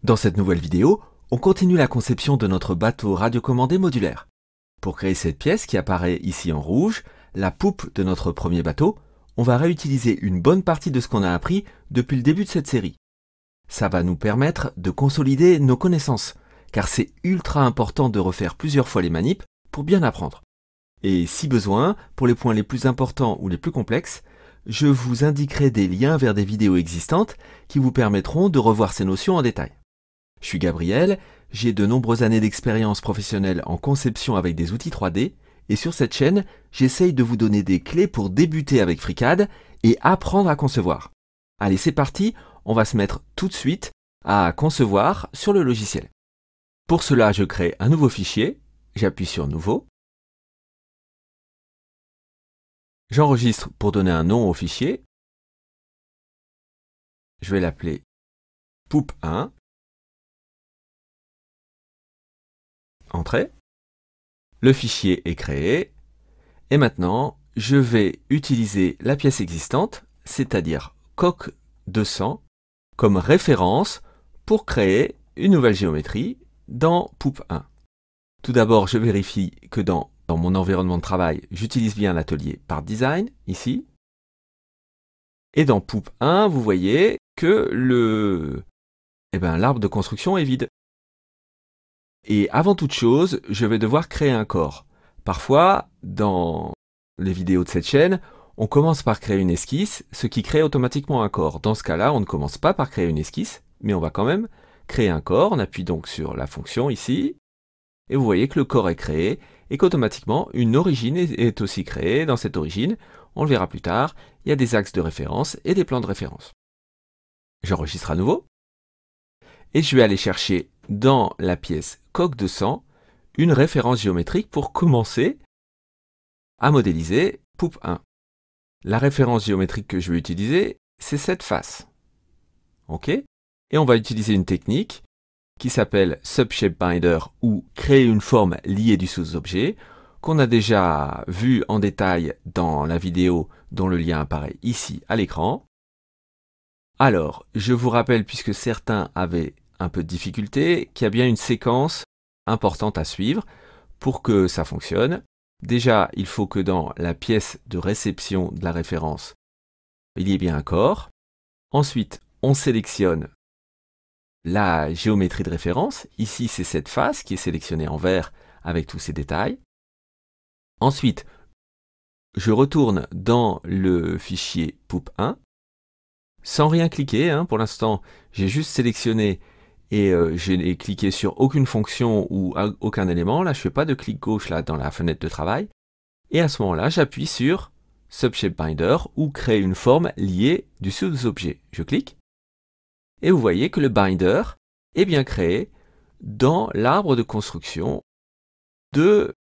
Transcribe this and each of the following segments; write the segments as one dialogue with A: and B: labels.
A: Dans cette nouvelle vidéo, on continue la conception de notre bateau radiocommandé modulaire. Pour créer cette pièce qui apparaît ici en rouge, la poupe de notre premier bateau, on va réutiliser une bonne partie de ce qu'on a appris depuis le début de cette série. Ça va nous permettre de consolider nos connaissances, car c'est ultra important de refaire plusieurs fois les manips pour bien apprendre. Et si besoin, pour les points les plus importants ou les plus complexes, je vous indiquerai des liens vers des vidéos existantes qui vous permettront de revoir ces notions en détail. Je suis Gabriel, j'ai de nombreuses années d'expérience professionnelle en conception avec des outils 3D, et sur cette chaîne, j'essaye de vous donner des clés pour débuter avec FreeCAD et apprendre à concevoir. Allez, c'est parti, on va se mettre tout de suite à concevoir sur le logiciel. Pour cela, je crée un nouveau fichier, j'appuie sur Nouveau. J'enregistre pour donner un nom au fichier. Je vais l'appeler poupe 1. Entrée. Le fichier est créé. Et maintenant, je vais utiliser la pièce existante, c'est-à-dire coque 200, comme référence pour créer une nouvelle géométrie dans poupe 1. Tout d'abord, je vérifie que dans mon environnement de travail, j'utilise bien l'atelier Part Design, ici. Et dans poupe 1, vous voyez que l'arbre de construction est vide. Et avant toute chose, je vais devoir créer un corps. Parfois, dans les vidéos de cette chaîne, on commence par créer une esquisse, ce qui crée automatiquement un corps. Dans ce cas-là, on ne commence pas par créer une esquisse, mais on va quand même créer un corps. On appuie donc sur la fonction ici, et vous voyez que le corps est créé, et qu'automatiquement, une origine est aussi créée. Dans cette origine, on le verra plus tard, il y a des axes de référence et des plans de référence. J'enregistre à nouveau, et je vais aller chercher dans la pièce coque 200 une référence géométrique pour commencer à modéliser poupe 1. La référence géométrique que je vais utiliser, c'est cette face. OK? Et on va utiliser une technique qui s'appelle SubShapeBinder ou créer une forme liée du sous-objet, qu'on a déjà vu en détail dans la vidéo dont le lien apparaît ici à l'écran. Alors, je vous rappelle, puisque certains avaient un peu de difficulté, qu'il y a bien une séquence importante à suivre pour que ça fonctionne. Déjà, il faut que dans la pièce de réception de la référence, il y ait bien un corps. Ensuite, on sélectionne la géométrie de référence. Ici, c'est cette face qui est sélectionnée en vert avec tous ces détails. Ensuite, je retourne dans le fichier poupe 1 sans rien cliquer. Pour l'instant, j'ai juste sélectionné et je n'ai cliqué sur aucune fonction ou aucun élément. Là, je ne fais pas de clic gauche là, dans la fenêtre de travail. Et à ce moment-là, j'appuie sur SubShapeBinder ou créer une forme liée du sous-objet. Je clique. Et vous voyez que le binder est bien créé dans l'arbre de construction de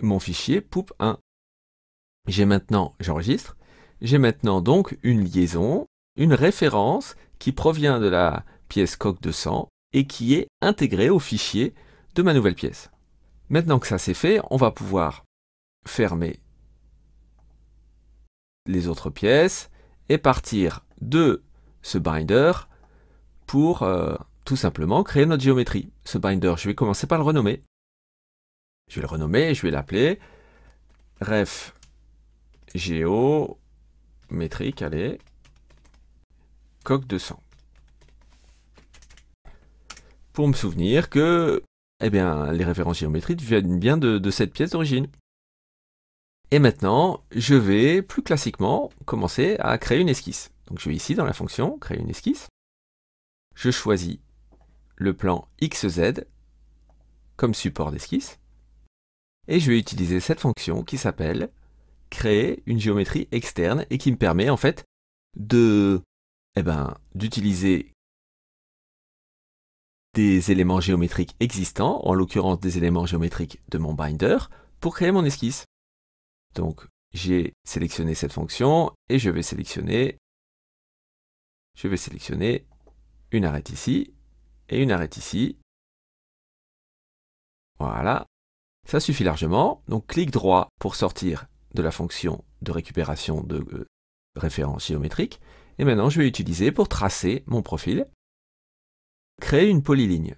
A: mon fichier poupe 1. J'enregistre. J'ai maintenant donc une liaison, une référence qui provient de la pièce coque 200 et qui est intégrée au fichier de ma nouvelle pièce. Maintenant que ça c'est fait, on va pouvoir fermer les autres pièces et partir de ce binder pour tout simplement créer notre géométrie. Ce binder, je vais commencer par le renommer. Je vais le renommer et je vais l'appeler ref géométrique, allez, coque 200. Pour me souvenir que les références géométriques viennent bien de cette pièce d'origine. Et maintenant, je vais plus classiquement commencer à créer une esquisse. Donc je vais ici dans la fonction créer une esquisse. Je choisis le plan XZ comme support d'esquisse. Et je vais utiliser cette fonction qui s'appelle créer une géométrie externe et qui me permet en fait d'utiliser des éléments géométriques existants, en l'occurrence des éléments géométriques de mon binder, pour créer mon esquisse. Donc j'ai sélectionné cette fonction et je vais sélectionner une arête ici et une arête ici. Voilà, ça suffit largement. Donc clic droit pour sortir de la fonction de récupération de référence géométrique. Et maintenant, je vais utiliser pour tracer mon profil créer une polyligne.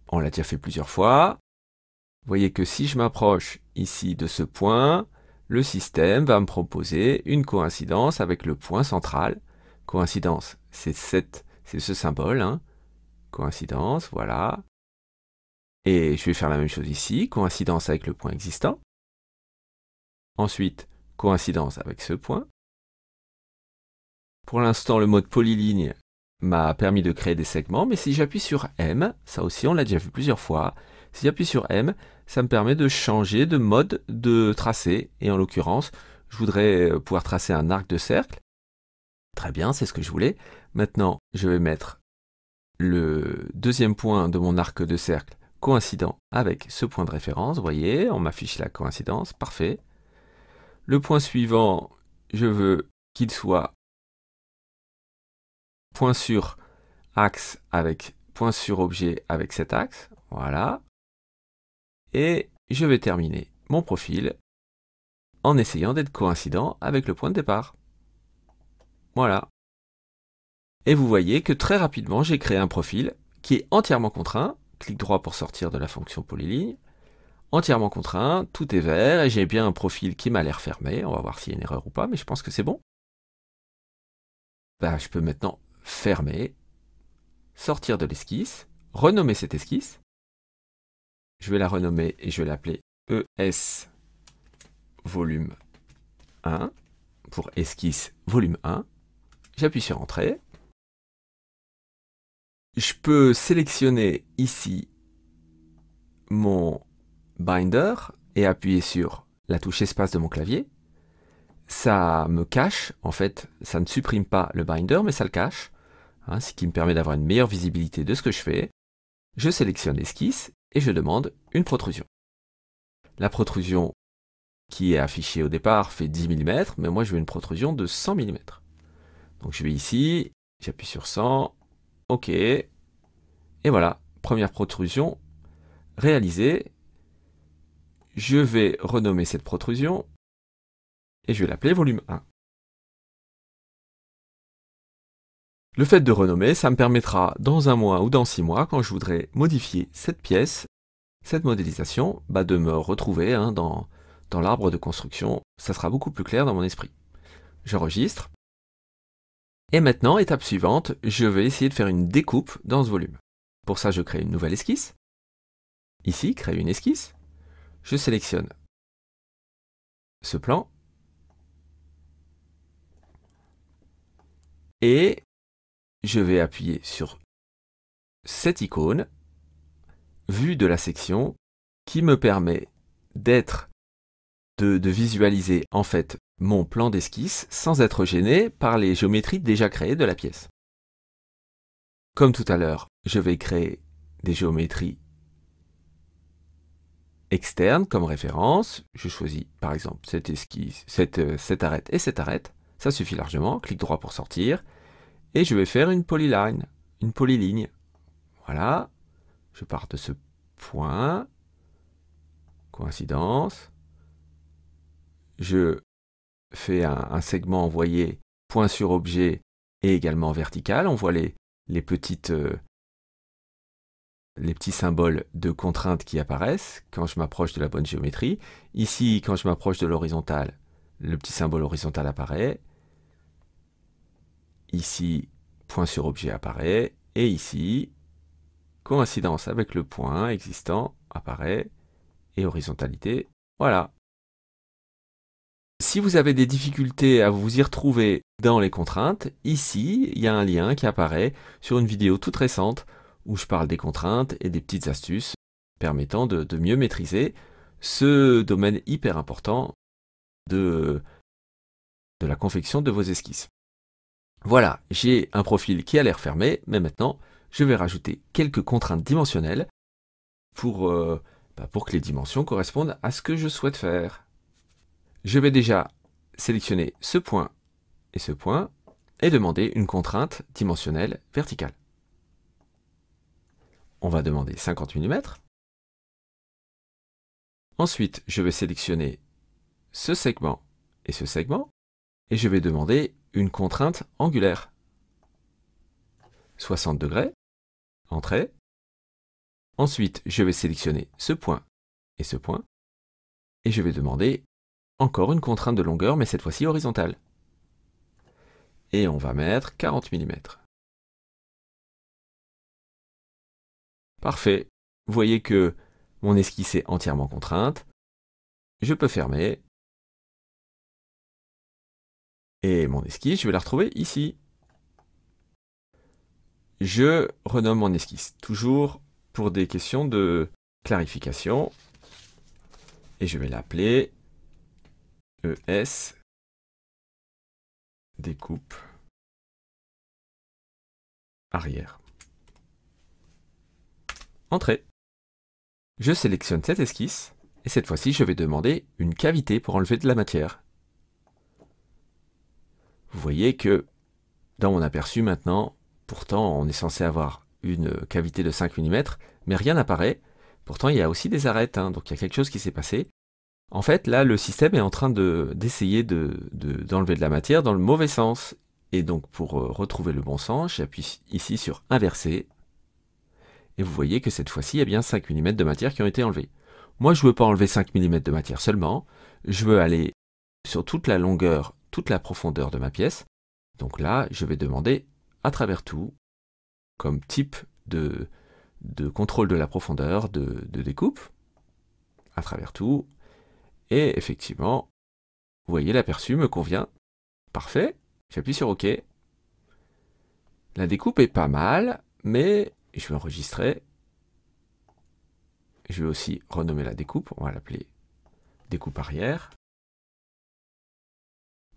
A: On l'a déjà fait plusieurs fois. Vous voyez que si je m'approche ici de ce point, le système va me proposer une coïncidence avec le point central. Coïncidence, c'est ce symbole, hein. Coïncidence, voilà. Et je vais faire la même chose ici, coïncidence avec le point existant. Ensuite, coïncidence avec ce point. Pour l'instant, le mode polyligne m'a permis de créer des segments, mais si j'appuie sur M, ça aussi on l'a déjà vu plusieurs fois, si j'appuie sur M, ça me permet de changer de mode de tracé, et en l'occurrence, je voudrais pouvoir tracer un arc de cercle. Très bien, c'est ce que je voulais. Maintenant, je vais mettre le deuxième point de mon arc de cercle coïncident avec ce point de référence. Vous voyez, on m'affiche la coïncidence, parfait. Le point suivant, je veux qu'il soit point sur axe avec point sur objet avec cet axe, voilà. Et je vais terminer mon profil en essayant d'être coïncident avec le point de départ. Voilà. Et vous voyez que très rapidement, j'ai créé un profil qui est entièrement contraint. Clic droit pour sortir de la fonction polyligne. Entièrement contraint, tout est vert et j'ai bien un profil qui m'a l'air fermé. On va voir s'il y a une erreur ou pas, mais je pense que c'est bon. Je peux maintenant fermer, sortir de l'esquisse, renommer cette esquisse. Je vais la renommer et je vais l'appeler ES volume 1 pour esquisse volume 1. J'appuie sur Entrée. Je peux sélectionner ici mon binder et appuyer sur la touche espace de mon clavier. Ça me cache, en fait, ça ne supprime pas le binder, mais ça le cache, hein, ce qui me permet d'avoir une meilleure visibilité de ce que je fais. Je sélectionne l'esquisse et je demande une protrusion. La protrusion qui est affichée au départ fait 10 mm, mais moi je veux une protrusion de 100 mm. Donc je vais ici, j'appuie sur 100, OK, et voilà, première protrusion réalisée. Je vais renommer cette protrusion et je vais l'appeler volume 1. Le fait de renommer, ça me permettra dans un mois ou dans 6 mois, quand je voudrais modifier cette pièce, cette modélisation, de me retrouver dans l'arbre de construction. Ça sera beaucoup plus clair dans mon esprit. J'enregistre. Et maintenant, étape suivante, je vais essayer de faire une découpe dans ce volume. Pour ça, je crée une nouvelle esquisse. Ici, créer une esquisse. Je sélectionne ce plan. Et je vais appuyer sur cette icône, vue de la section, qui me permet de visualiser en fait mon plan d'esquisse sans être gêné par les géométries déjà créées de la pièce. Comme tout à l'heure, je vais créer des géométries externes comme référence. Je choisis par exemple cette esquisse, cette arête et cette arête. Ça suffit largement. Clic droit pour sortir. Et je vais faire une polyline, une polyligne. Voilà. Je pars de ce point. Coïncidence. Je fais un segment envoyé point sur objet et également vertical. On voit les petits symboles de contrainte qui apparaissent quand je m'approche de la bonne géométrie. Ici, quand je m'approche de l'horizontale, le petit symbole horizontal apparaît. Ici, point sur objet apparaît. Et ici, coïncidence avec le point existant apparaît. Et horizontalité, voilà. Si vous avez des difficultés à vous y retrouver dans les contraintes, ici, il y a un lien qui apparaît sur une vidéo toute récente où je parle des contraintes et des petites astuces permettant de mieux maîtriser ce domaine hyper important de la confection de vos esquisses. Voilà, j'ai un profil qui a l'air fermé, mais maintenant, je vais rajouter quelques contraintes dimensionnelles pour que les dimensions correspondent à ce que je souhaite faire. Je vais déjà sélectionner ce point et demander une contrainte dimensionnelle verticale. On va demander 50 mm. Ensuite, je vais sélectionner ce segment et je vais demander une contrainte angulaire. 60 degrés, entrée. Ensuite, je vais sélectionner ce point et ce point. Et je vais demander encore une contrainte de longueur, mais cette fois-ci horizontale. Et on va mettre 40 mm. Parfait. Vous voyez que mon esquisse est entièrement contrainte. Je peux fermer. Et mon esquisse, je vais la retrouver ici. Je renomme mon esquisse, toujours pour des questions de clarification. Et je vais l'appeler ES découpe arrière. Entrée. Je sélectionne cette esquisse et cette fois-ci je vais demander une cavité pour enlever de la matière. Vous voyez que dans mon aperçu maintenant, pourtant on est censé avoir une cavité de 5 mm, mais rien n'apparaît. Pourtant il y a aussi des arêtes, donc il y a quelque chose qui s'est passé. En fait là le système est en train d'essayer d'enlever de la matière dans le mauvais sens. Et donc pour retrouver le bon sens, j'appuie ici sur inverser. Et vous voyez que cette fois-ci, il y a bien 5 mm de matière qui ont été enlevés. Moi, je ne veux pas enlever 5 mm de matière seulement. Je veux aller sur toute la longueur, toute la profondeur de ma pièce. Donc là, je vais demander à travers tout, comme type de contrôle de la profondeur, de découpe, à travers tout. Et effectivement, vous voyez, l'aperçu me convient. Parfait. J'appuie sur OK. La découpe est pas mal, mais je vais enregistrer. Je vais aussi renommer la découpe. On va l'appeler découpe arrière.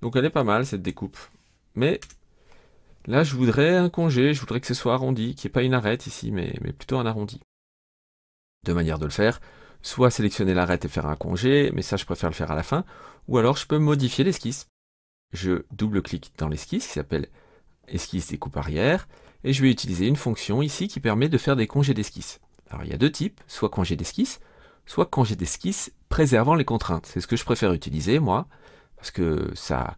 A: Donc elle est pas mal cette découpe. Mais là, je voudrais un congé. Je voudrais que ce soit arrondi, qu'il n'y ait pas une arête ici, mais plutôt un arrondi. Deux manières de le faire. Soit sélectionner l'arête et faire un congé, mais ça, je préfère le faire à la fin. Ou alors, je peux modifier l'esquisse. Je double-clique dans l'esquisse qui s'appelle esquisse découpe arrière. Et je vais utiliser une fonction ici qui permet de faire des congés d'esquisse. Alors il y a deux types, soit congé d'esquisse, soit congé d'esquisse préservant les contraintes. C'est ce que je préfère utiliser, moi, parce que ça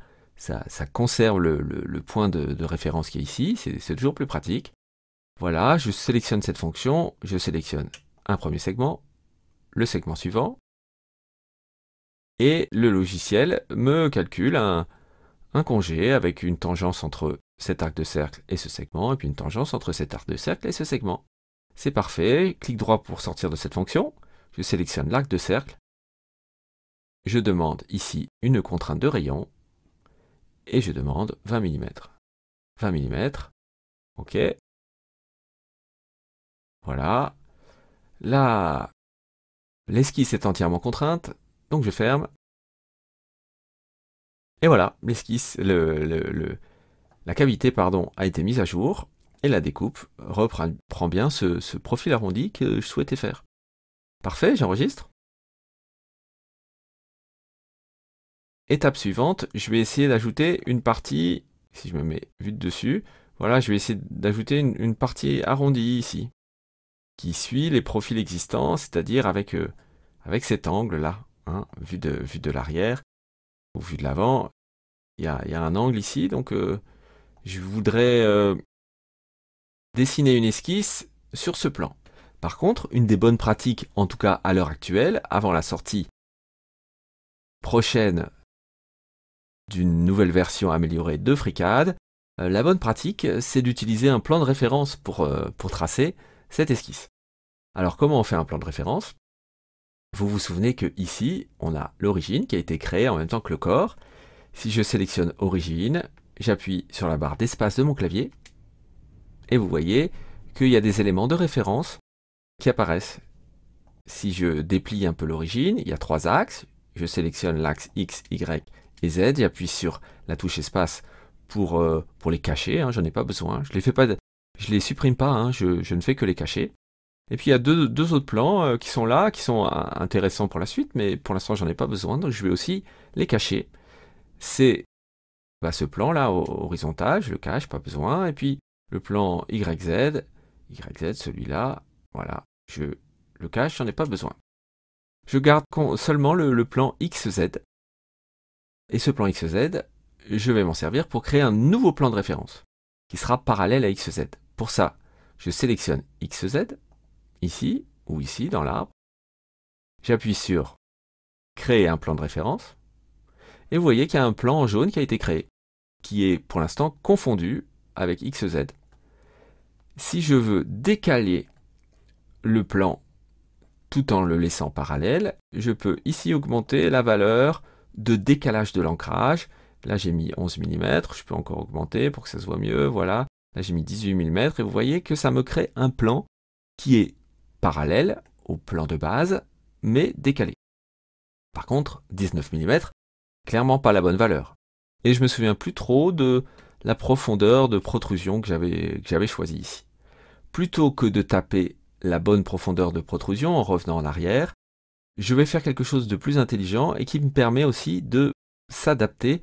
A: conserve le point de référence qui est ici, c'est toujours plus pratique. Voilà, je sélectionne cette fonction, je sélectionne un premier segment, le segment suivant, et le logiciel me calcule un congé avec une tangence entre cet arc de cercle et ce segment, et puis une tangence entre cet arc de cercle et ce segment. C'est parfait, clic droit pour sortir de cette fonction, je sélectionne l'arc de cercle, je demande ici une contrainte de rayon, et je demande 20 mm. 20 mm, ok. Voilà. Là, l'esquisse est entièrement contrainte, donc je ferme. Et voilà, l'esquisse, la cavité pardon, a été mise à jour, et la découpe reprend bien ce profil arrondi que je souhaitais faire. Parfait, j'enregistre. Étape suivante, je vais essayer d'ajouter une partie, si je me mets vue de dessus, voilà, je vais essayer d'ajouter une partie arrondie ici, qui suit les profils existants, c'est-à-dire avec cet angle-là, vu de l'arrière, ou vu de l'avant, il y a un angle ici, donc je voudrais dessiner une esquisse sur ce plan. Par contre, une des bonnes pratiques, en tout cas à l'heure actuelle, avant la sortie prochaine d'une nouvelle version améliorée de FreeCAD, la bonne pratique, c'est d'utiliser un plan de référence pour tracer cette esquisse. Alors comment on fait un plan de référence? Vous vous souvenez que ici, on a l'origine qui a été créée en même temps que le corps. Si je sélectionne origine, j'appuie sur la barre d'espace de mon clavier, et vous voyez qu'il y a des éléments de référence qui apparaissent. Si je déplie un peu l'origine, il y a trois axes. Je sélectionne l'axe X, Y et Z, j'appuie sur la touche espace pour les cacher, j'en ai pas besoin. Je les supprime pas, je ne fais que les cacher. Et puis il y a deux autres plans qui sont là, qui sont intéressants pour la suite, mais pour l'instant j'en ai pas besoin, donc je vais aussi les cacher. C'est ce plan-là, horizontal, je le cache, pas besoin. Et puis le plan YZ, celui-là, voilà, je le cache, j'en ai pas besoin. Je garde seulement le plan XZ. Et ce plan XZ, je vais m'en servir pour créer un nouveau plan de référence, qui sera parallèle à XZ. Pour ça, je sélectionne XZ, ici, ou ici, dans l'arbre. J'appuie sur créer un plan de référence. Et vous voyez qu'il y a un plan en jaune qui a été créé, qui est pour l'instant confondu avec XZ. Si je veux décaler le plan tout en le laissant parallèle, je peux ici augmenter la valeur de décalage de l'ancrage. Là, j'ai mis 11 mm, je peux encore augmenter pour que ça se voit mieux, voilà. Là, j'ai mis 18 mm, et vous voyez que ça me crée un plan qui est parallèle au plan de base, mais décalé. Par contre, 19 mm, clairement pas la bonne valeur. Et je me souviens plus trop de la profondeur de protrusion que j'avais choisie ici. Plutôt que de taper la bonne profondeur de protrusion en revenant en arrière, je vais faire quelque chose de plus intelligent et qui me permet aussi de s'adapter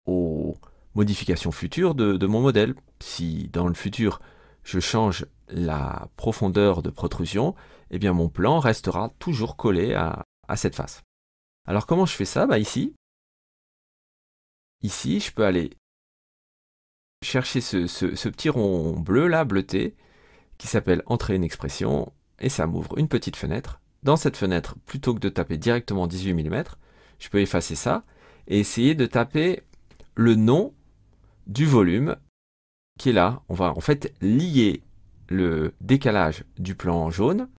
A: aux modifications futures de mon modèle. Si dans le futur je change la profondeur de protrusion, eh bien mon plan restera toujours collé à cette face. Alors comment je fais ça? Ici, je peux aller chercher ce petit rond bleu là, bleuté, qui s'appelle Entrer une expression, et ça m'ouvre une petite fenêtre. Dans cette fenêtre, plutôt que de taper directement 18 mm, je peux effacer ça et essayer de taper le nom du volume qui est là. On va en fait lier le décalage du plan jaune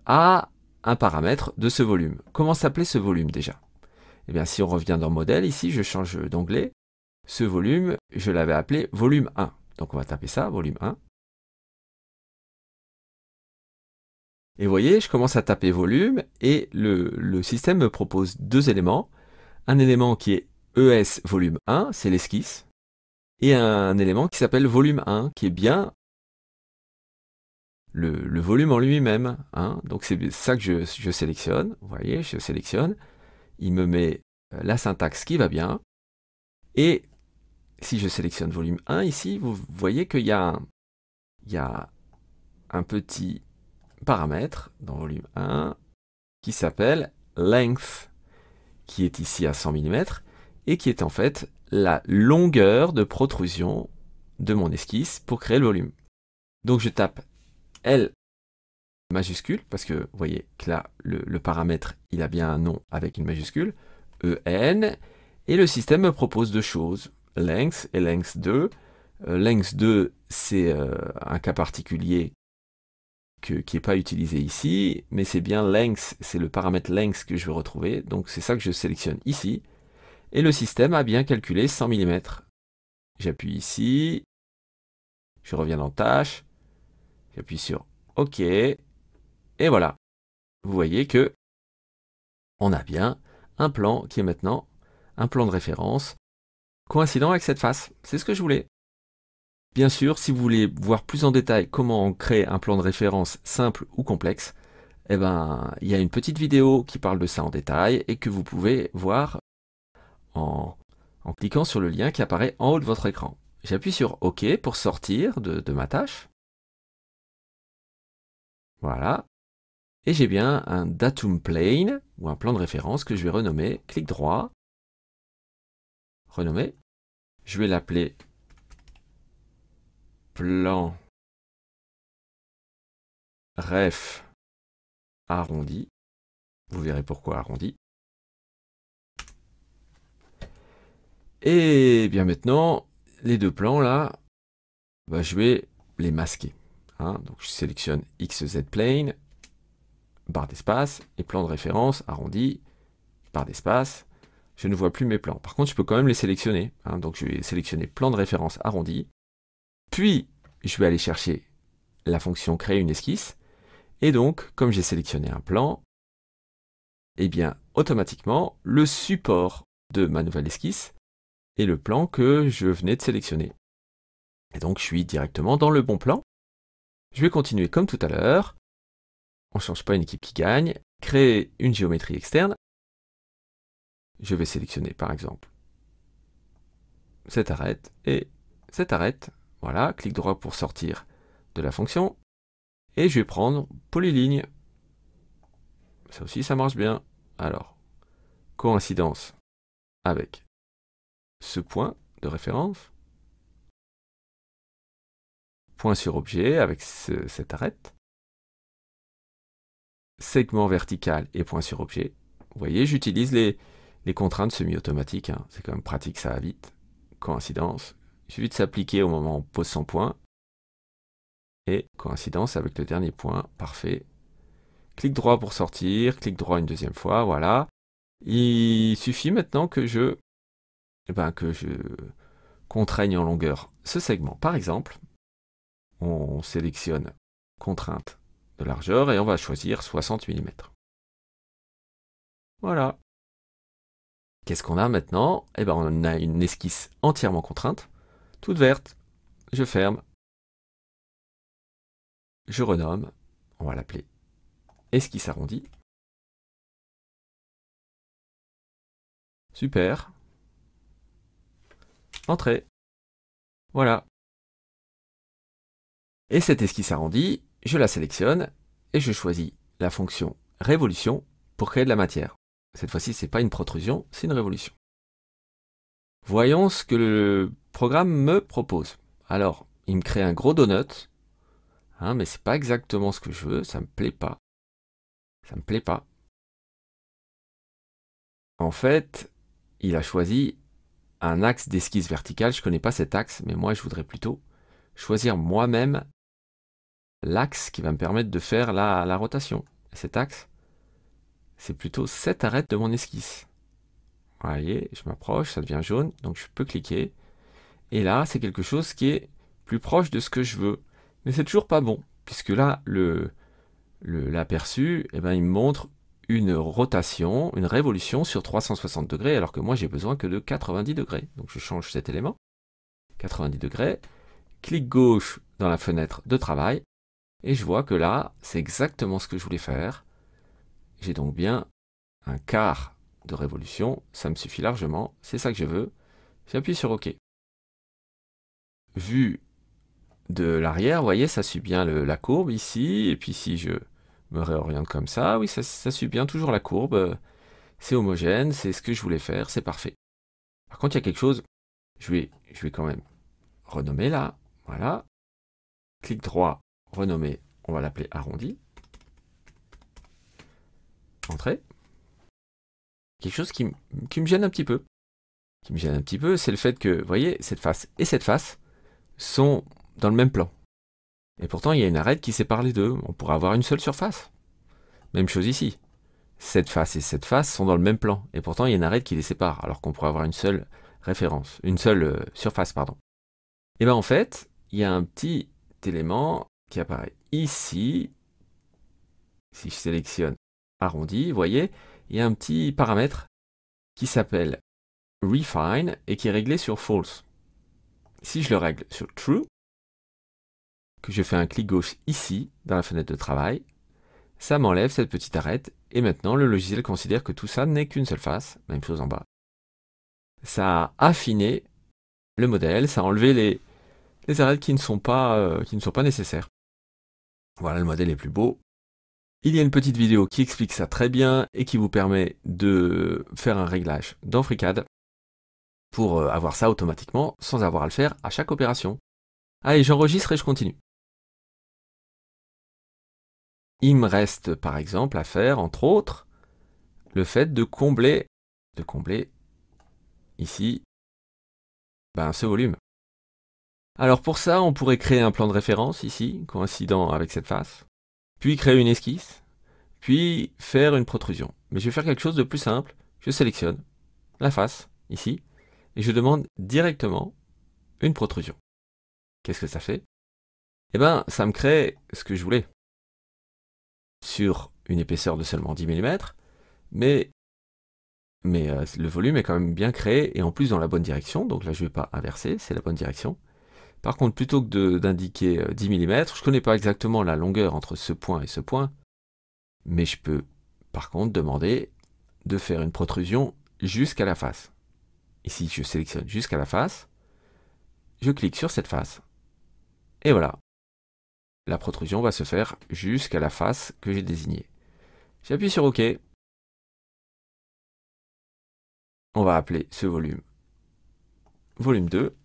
A: à un paramètre de ce volume. Comment s'appelait ce volume déjà? Eh bien, si on revient dans Modèle, ici, je change d'onglet. Ce volume, je l'avais appelé volume 1. Donc, on va taper ça, volume 1. Et vous voyez, je commence à taper volume et le système me propose deux éléments. Un élément qui est ES volume 1, c'est l'esquisse. Et un élément qui s'appelle volume 1, qui est bien le volume en lui-même. Donc c'est ça que je sélectionne. Vous voyez, je sélectionne. Il me met la syntaxe qui va bien. Et si je sélectionne volume 1 ici, vous voyez qu'il y a un petit paramètre dans volume 1 qui s'appelle length, qui est ici à 100 mm et qui est en fait la longueur de protrusion de mon esquisse pour créer le volume. Donc je tape L majuscule, parce que vous voyez que là, le paramètre, il a bien un nom avec une majuscule, EN, et le système me propose deux choses, length et length 2. Length 2, c'est un cas particulier qui n'est pas utilisé ici, mais c'est bien length, c'est le paramètre length que je vais retrouver, donc c'est ça que je sélectionne ici, et le système a bien calculé 100 mm. J'appuie ici, je reviens dans Tâches, j'appuie sur OK, et voilà. Vous voyez que on a bien un plan qui est maintenant un plan de référence coïncident avec cette face. C'est ce que je voulais. Bien sûr, si vous voulez voir plus en détail comment on crée un plan de référence simple ou complexe, eh ben, il y a une petite vidéo qui parle de ça en détail et que vous pouvez voir en cliquant sur le lien qui apparaît en haut de votre écran. J'appuie sur OK pour sortir de ma tâche. Voilà. Et j'ai bien un datum plane, ou un plan de référence que je vais renommer. Clic droit, renommer. Je vais l'appeler plan ref arrondi. Vous verrez pourquoi arrondi. Et bien maintenant, les deux plans là, je vais les masquer. Donc je sélectionne XZ plane, barre d'espace, et plan de référence arrondi, barre d'espace. Je ne vois plus mes plans. Par contre, je peux quand même les sélectionner. Donc je vais sélectionner plan de référence arrondi. Puis, je vais aller chercher la fonction créer une esquisse. Et donc, comme j'ai sélectionné un plan, eh bien, automatiquement, le support de ma nouvelle esquisse est le plan que je venais de sélectionner. Et donc, je suis directement dans le bon plan. Je vais continuer comme tout à l'heure. On ne change pas une équipe qui gagne. Créer une géométrie externe. Je vais sélectionner, par exemple, cette arête et cette arête. Voilà, clic droit pour sortir de la fonction. Et je vais prendre polyligne. Ça aussi, ça marche bien. Alors, coïncidence avec ce point de référence. point sur objet avec cette arête. Segment vertical et point sur objet. Vous voyez, j'utilise les contraintes semi-automatiques. Hein. C'est quand même pratique, ça va vite. Coïncidence. Il suffit de s'appliquer au moment où on pose son point. Et coïncidence avec le dernier point. Parfait. Clic droit pour sortir. Clic droit une deuxième fois. Voilà. Il suffit maintenant que je contraigne en longueur ce segment. Par exemple, on sélectionne contrainte de largeur et on va choisir 60 mm. Voilà. Qu'est-ce qu'on a maintenant? Eh bien, on a une esquisse entièrement contrainte, toute verte. Je ferme. Je renomme. On va l'appeler esquisse arrondie. Super. Entrée. Voilà. Et cette esquisse arrondie, je la sélectionne et je choisis la fonction révolution pour créer de la matière. Cette fois-ci, ce n'est pas une protrusion, c'est une révolution. Voyons ce que le programme me propose. Alors, il me crée un gros donut, hein, mais c'est pas exactement ce que je veux, ça me plaît pas. Ça me plaît pas. En fait, il a choisi un axe d'esquisse verticale. Je connais pas cet axe, mais moi je voudrais plutôt choisir moi-même l'axe qui va me permettre de faire la rotation. Et cet axe, c'est plutôt cette arête de mon esquisse. Vous voyez, je m'approche, ça devient jaune, donc je peux cliquer. Et là, c'est quelque chose qui est plus proche de ce que je veux. Mais c'est toujours pas bon, puisque là, l'aperçu, il me montre une rotation, une révolution sur 360 degrés, alors que moi, j'ai besoin que de 90 degrés. Donc je change cet élément, 90 degrés, clic gauche dans la fenêtre de travail, et je vois que là, c'est exactement ce que je voulais faire. J'ai donc bien un quart de révolution, ça me suffit largement, c'est ça que je veux. J'appuie sur OK. Vu de l'arrière, vous voyez, ça suit bien la courbe ici, et puis si je me réoriente comme ça, oui, ça suit bien toujours la courbe, c'est homogène, c'est ce que je voulais faire, c'est parfait. Par contre, il y a quelque chose, je vais quand même renommer là, voilà, clic droit, renommer, on va l'appeler arrondi, entrée. Quelque chose qui me gêne un petit peu. Qui me gêne un petit peu, c'est le fait que, vous voyez, cette face et cette face sont dans le même plan. Et pourtant, il y a une arête qui sépare les deux. On pourrait avoir une seule surface. Même chose ici. Cette face et cette face sont dans le même plan. Et pourtant, il y a une arête qui les sépare, alors qu'on pourrait avoir une seule référence, une seule surface, pardon. Et bien en fait, il y a un petit élément qui apparaît ici. Si je sélectionne arrondi, vous voyez, il y a un petit paramètre qui s'appelle Refine et qui est réglé sur False. Si je le règle sur True, que je fais un clic gauche ici, dans la fenêtre de travail, ça m'enlève cette petite arête, et maintenant le logiciel considère que tout ça n'est qu'une seule face, même chose en bas. Ça a affiné le modèle, ça a enlevé les arêtes qui ne sont pas nécessaires. Voilà, le modèle est plus beau. Il y a une petite vidéo qui explique ça très bien et qui vous permet de faire un réglage dans FreeCAD pour avoir ça automatiquement sans avoir à le faire à chaque opération. Allez, j'enregistre et je continue. Il me reste par exemple à faire, entre autres, le fait de combler ici ce volume. Alors pour ça, on pourrait créer un plan de référence ici, coïncident avec cette face, puis créer une esquisse, puis faire une protrusion. Mais je vais faire quelque chose de plus simple. Je sélectionne la face, ici, et je demande directement une protrusion. Qu'est-ce que ça fait? Eh bien, ça me crée ce que je voulais. Sur une épaisseur de seulement 10 mm, mais le volume est quand même bien créé, et en plus dans la bonne direction, donc là je ne vais pas inverser, c'est la bonne direction. Par contre, plutôt que d'indiquer 10 mm, je ne connais pas exactement la longueur entre ce point et ce point, mais je peux par contre demander de faire une protrusion jusqu'à la face. Ici, je sélectionne jusqu'à la face, je clique sur cette face, et voilà. La protrusion va se faire jusqu'à la face que j'ai désignée. J'appuie sur OK. On va appeler ce volume volume 2.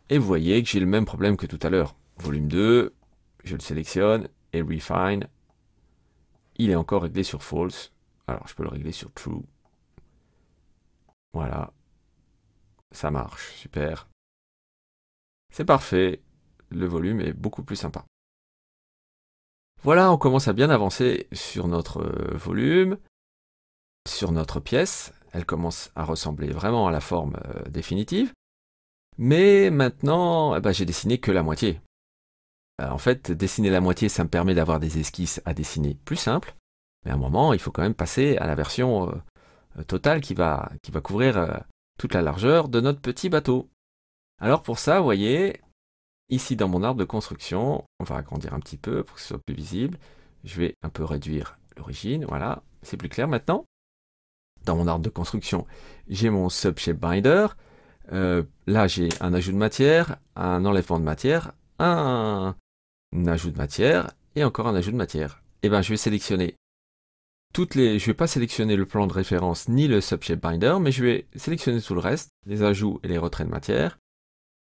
A: Et vous voyez que j'ai le même problème que tout à l'heure. Volume 2, je le sélectionne et Refine. Il est encore réglé sur False. Alors je peux le régler sur True. Voilà. Ça marche, super. C'est parfait. Le volume est beaucoup plus sympa. Voilà, on commence à bien avancer sur notre volume, sur notre pièce. Elle commence à ressembler vraiment à la forme définitive. Mais maintenant, eh ben, j'ai dessiné que la moitié. En fait, dessiner la moitié, ça me permet d'avoir des esquisses à dessiner plus simples. Mais à un moment, il faut quand même passer à la version totale qui va couvrir toute la largeur de notre petit bateau. Alors pour ça, vous voyez, ici dans mon arbre de construction, on va agrandir un petit peu pour que ce soit plus visible. Je vais un peu réduire l'origine, voilà, c'est plus clair maintenant. Dans mon arbre de construction, j'ai mon Subshape Binder. Là, j'ai un ajout de matière, un enlèvement de matière, un ajout de matière et encore un ajout de matière. Et bien, je vais sélectionner je ne vais pas sélectionner le plan de référence ni le Subshape Binder, mais je vais sélectionner tout le reste, les ajouts et les retraits de matière.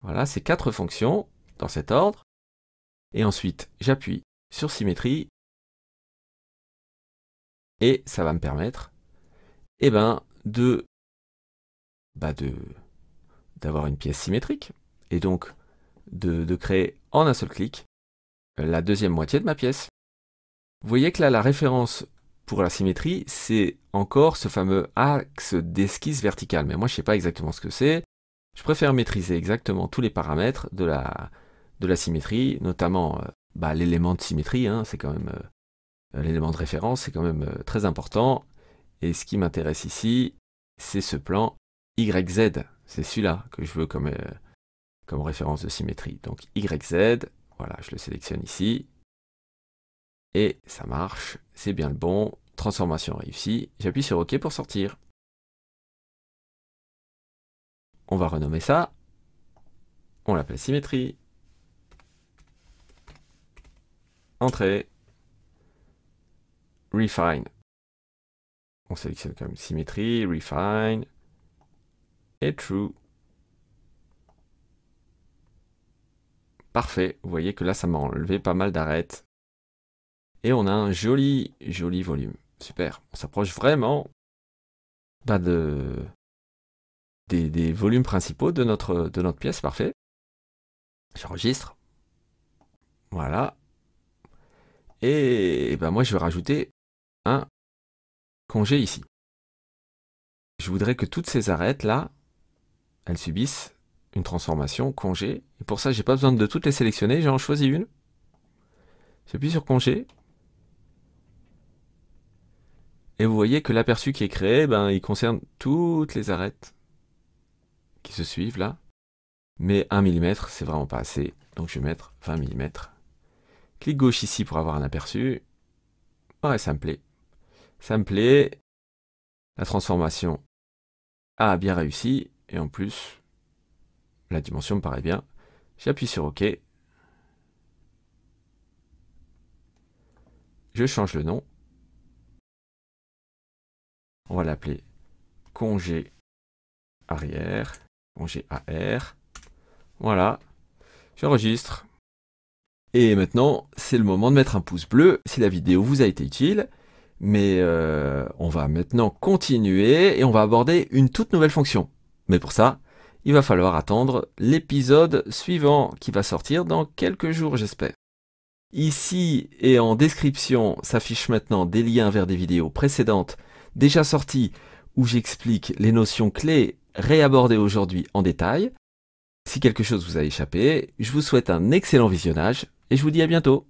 A: Voilà, c'est 4 fonctions dans cet ordre. Et ensuite, j'appuie sur Symétrie. Et ça va me permettre d'avoir une pièce symétrique. Et donc, de créer en un seul clic la deuxième moitié de ma pièce. Vous voyez que là, la référence pour la symétrie, c'est encore ce fameux axe d'esquisse verticale. Mais moi, je ne sais pas exactement ce que c'est. Je préfère maîtriser exactement tous les paramètres de la symétrie, notamment l'élément de symétrie, hein, c'est quand même l'élément de référence, c'est quand même très important. Et ce qui m'intéresse ici, c'est ce plan YZ. C'est celui-là que je veux comme référence de symétrie. Donc YZ, voilà, je le sélectionne ici. Et ça marche, c'est bien le bon. Transformation réussie. J'appuie sur OK pour sortir. On va renommer ça. On l'appelle symétrie. Entrée. Refine. On sélectionne comme symétrie, refine et true. Parfait. Vous voyez que là, ça m'a enlevé pas mal d'arêtes. Et on a un joli volume. Super. On s'approche vraiment des volumes principaux de notre pièce. Parfait. J'enregistre. Voilà. Et moi, je vais rajouter un congé ici. Je voudrais que toutes ces arêtes là, elles subissent une transformation congé. Et pour ça, j'ai pas besoin de toutes les sélectionner. J'en choisis une. J'appuie sur congé. Et vous voyez que l'aperçu qui est créé, il concerne toutes les arêtes qui se suivent là. Mais 1 mm, c'est vraiment pas assez. Donc je vais mettre 20 mm. Clic gauche ici pour avoir un aperçu. Ouais, ça me plaît. Ça me plaît. La transformation a bien réussi. Et en plus, la dimension me paraît bien. J'appuie sur OK. Je change le nom. On va l'appeler congé arrière. Congé AR. Voilà. J'enregistre. Et maintenant, c'est le moment de mettre un pouce bleu si la vidéo vous a été utile. Mais on va maintenant continuer et on va aborder une toute nouvelle fonction. Mais pour ça, il va falloir attendre l'épisode suivant qui va sortir dans quelques jours, j'espère. Ici et en description s'affichent maintenant des liens vers des vidéos précédentes déjà sorties où j'explique les notions clés réabordées aujourd'hui en détail. Si quelque chose vous a échappé, je vous souhaite un excellent visionnage et je vous dis à bientôt.